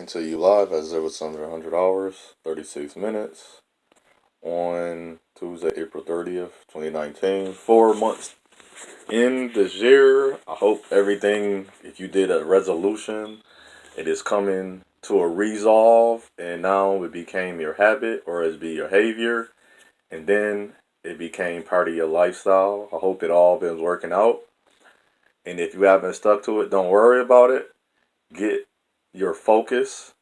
To you live as it was under 100 hours, 36 minutes on Tuesday, April 30th, 2019. 4 months in this year. I hope everything, if you did a resolution, it is coming to a resolve and now it became your habit or it's be your behavior and then it became part of your lifestyle. I hope it all been working out. And if you haven't stuck to it, don't worry about it. Get your focus,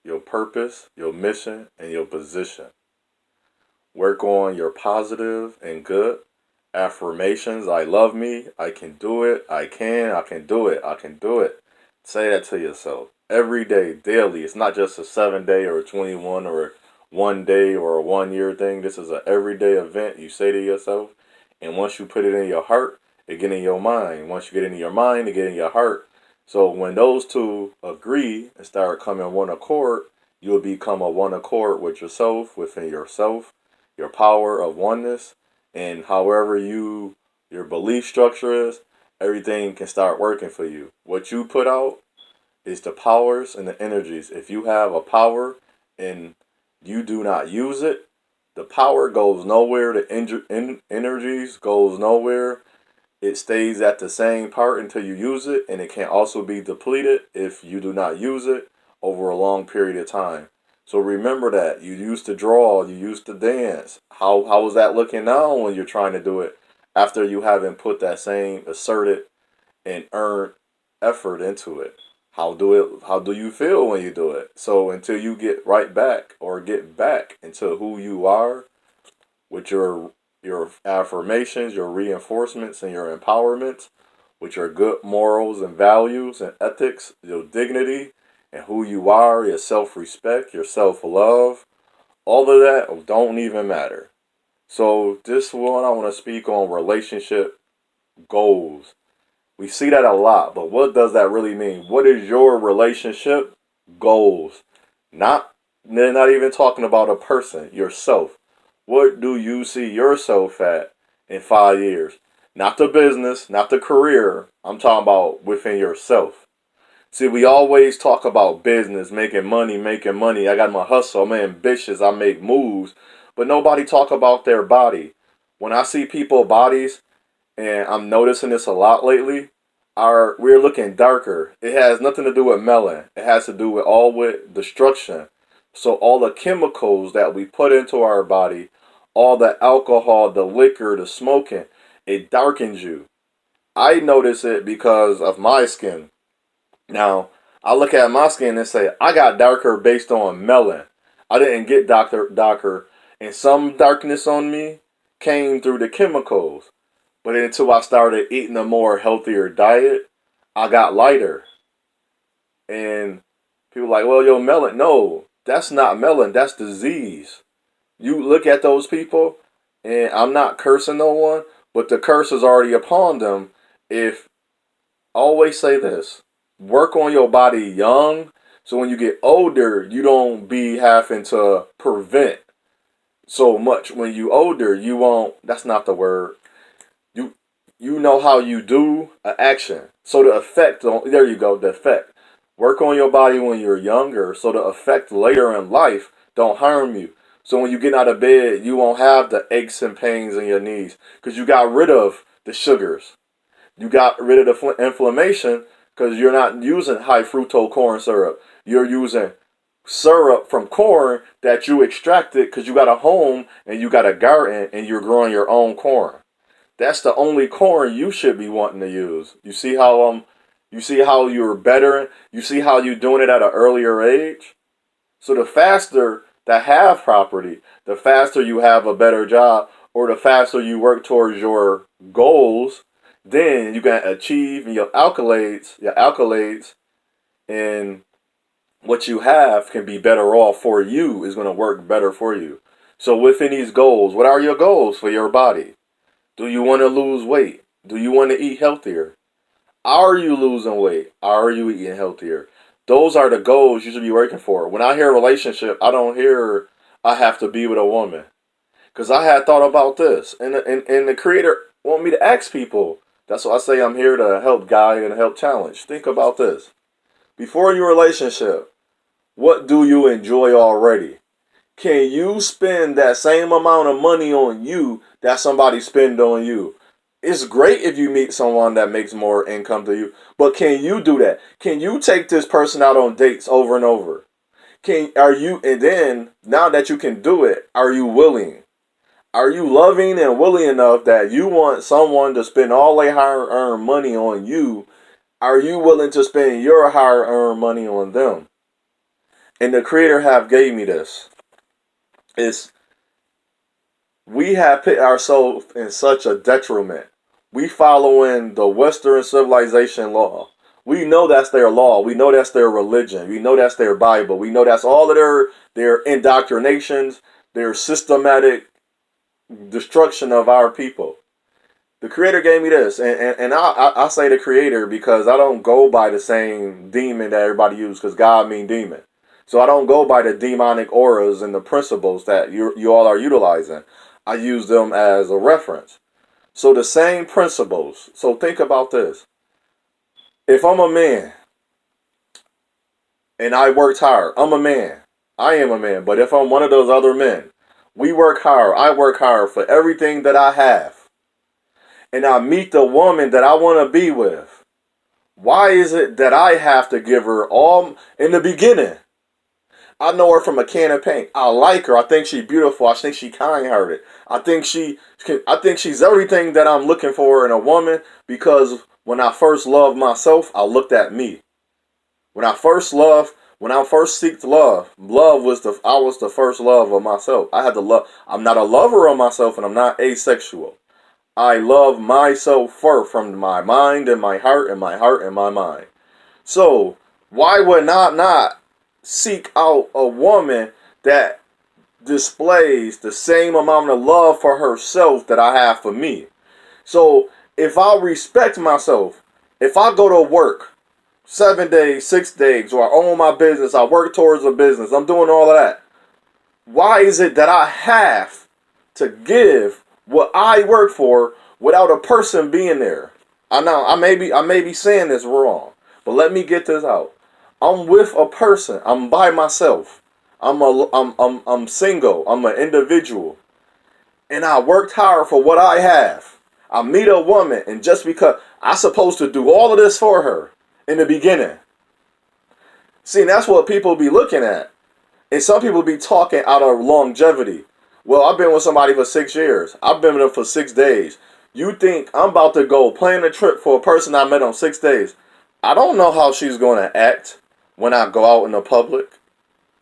your purpose, your mission, and your position. Work on your positive and good affirmations. I love me. I can do it. I can do it. I can do it. Say that to yourself every day, daily. It's not just a 7 day or a 21 or a 1 day or a 1 year thing. This is an everyday event you say to yourself. And once you put it in your heart, it get in your mind. Once you get it in your mind, it get in your heart. So when those two agree and start coming one accord, you'll become a one accord with yourself, within yourself, your power of oneness, and however your belief structure is, everything can start working for you. What you put out is the powers and the energies. If you have a power and you do not use it, the power goes nowhere. The energies goes nowhere. It stays at the same part until you use it, and it can also be depleted if you do not use it over a long period of time. So remember that you used to draw, you used to dance. How is that looking now when you're trying to do it after you haven't put that same asserted and earned effort into it? How do you feel when you do it? So until you get right back or get back into who you are with your affirmations, your reinforcements, and your empowerments, with your good morals and values and ethics, your dignity, and who you are, your self-respect, your self-love, all of that don't even matter. So this one I want to speak on relationship goals. We see that a lot, but what does that really mean? What is your relationship goals? Not they're not even talking about a person, yourself. What do you see yourself at in 5 years? Not the business, not the career. I'm talking about within yourself. See, we always talk about business, making money, making money. I got my hustle, I'm ambitious, I make moves. But nobody talk about their body. When I see people bodies, and I'm noticing this a lot lately, we're looking darker. It has nothing to do with melanin. It has to do with all with destruction. So all the chemicals that we put into our body, all the alcohol, the liquor, the smoking, it darkens you. I notice it because of my skin. Now, I look at my skin and say, I got darker based on melanin. I didn't get darker, and some darkness on me came through the chemicals. But until I started eating a more healthier diet, I got lighter. And people are like, well, yo, melon. No, that's not melon. That's disease. You look at those people, and I'm not cursing no one, but the curse is already upon them. If I always say this, work on your body young, so when you get older, you don't be having to prevent so much. When you older, you won't. That's not the word. You you know how you do an action. So the effect on there you go, the effect. Work on your body when you're younger so the effect later in life don't harm you. So when you get out of bed, you won't have the aches and pains in your knees because you got rid of the sugars. You got rid of the inflammation because you're not using high fructose corn syrup. You're using syrup from corn that you extracted because you got a home and you got a garden and you're growing your own corn. That's the only corn you should be wanting to use. You see how you're bettering, you see how you're doing it at an earlier age. So the faster that have property, the faster you have a better job, or the faster you work towards your goals, then you can achieve your accolades, and what you have can be better off for you, is going to work better for you. So within these goals, what are your goals for your body? Do you want to lose weight? Do you want to eat healthier? Are you losing weight? Are you eating healthier? Those are the goals you should be working for. When I hear relationship, I don't hear I have to be with a woman. Because I had thought about this. And the creator want me to ask people. That's why I say I'm here to help guide and help challenge. Think about this. Before your relationship, What do you enjoy already? Can you spend that same amount of money on you that somebody spend on you? It's great if you meet someone that makes more income to you, but can you do that? Can you take this person out on dates over and over? Are you, and then now that you can do it, are you willing? Are you loving and willing enough that you want someone to spend all their hard earned money on you? Are you willing to spend your hard earned money on them? And the creator have gave me this. It's we have put ourselves in such a detriment. We following the Western civilization law. We know that's their law. We know that's their religion. We know that's their Bible. We know that's all of their indoctrinations, their systematic destruction of our people. The creator gave me this, and I say the creator because I don't go by the same demon that everybody uses, because God mean demon. So I don't go by the demonic auras and the principles that you all are utilizing. I use them as a reference. So the same principles. So think about this. If I'm a man and I worked hard, I'm a man. I am a man. But if I'm one of those other men, we work hard. I work hard for everything that I have. And I meet the woman that I want to be with. Why is it that I have to give her all in the beginning? I know her from a can of paint. I like her. I think she's beautiful. I think she's kind-hearted. I think she's everything that I'm looking for in a woman, because when I first loved myself, I looked at me. When I first seeked love, I was the first love of myself. I had to love. I'm not a lover of myself, and I'm not asexual. I love myself first, from my mind and my heart and my heart and my mind. So why would not seek out a woman that displays the same amount of love for herself that I have for me? So if I respect myself, if I go to work 7 days, 6 days, or I own my business, I work towards a business, I'm doing all of that. Why is it that I have to give what I work for without a person being there? I know I may be saying this wrong, but let me get this out. I'm with a person. I'm by myself. I'm single. I'm an individual, and I worked hard for what I have. I meet a woman, and just because I'm supposed to do all of this for her in the beginning. See, that's what people be looking at. And some people be talking out of longevity. Well, I've been with somebody for 6 years. I've been with them for 6 days. You think I'm about to go plan a trip for a person I met on 6 days? I don't know how she's going to act when I go out in the public.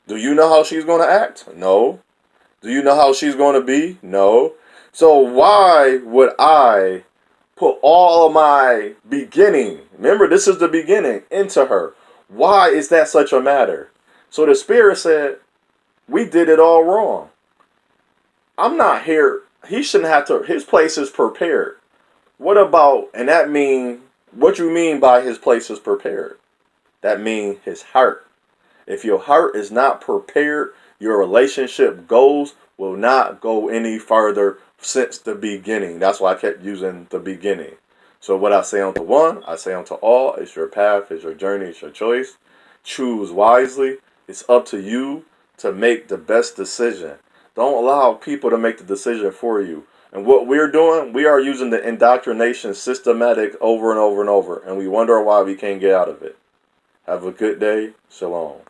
Do you know how she's going to act? No. Do you know how she's going to be? No. So why would I put all of my beginning, remember this is the beginning, into her? Why is that such a matter? So the Spirit said, we did it all wrong. I'm not here. He shouldn't have to. His place is prepared. What about, and that mean, what you mean by his place is prepared? That mean his heart. If your heart is not prepared, your relationship goals will not go any further since the beginning. That's why I kept using the beginning. So what I say unto one, I say unto all. It's your path, it's your journey, it's your choice. Choose wisely. It's up to you to make the best decision. Don't allow people to make the decision for you. And what we're doing, we are using the indoctrination systematic over and over and over. And we wonder why we can't get out of it. Have a good day. Shalom.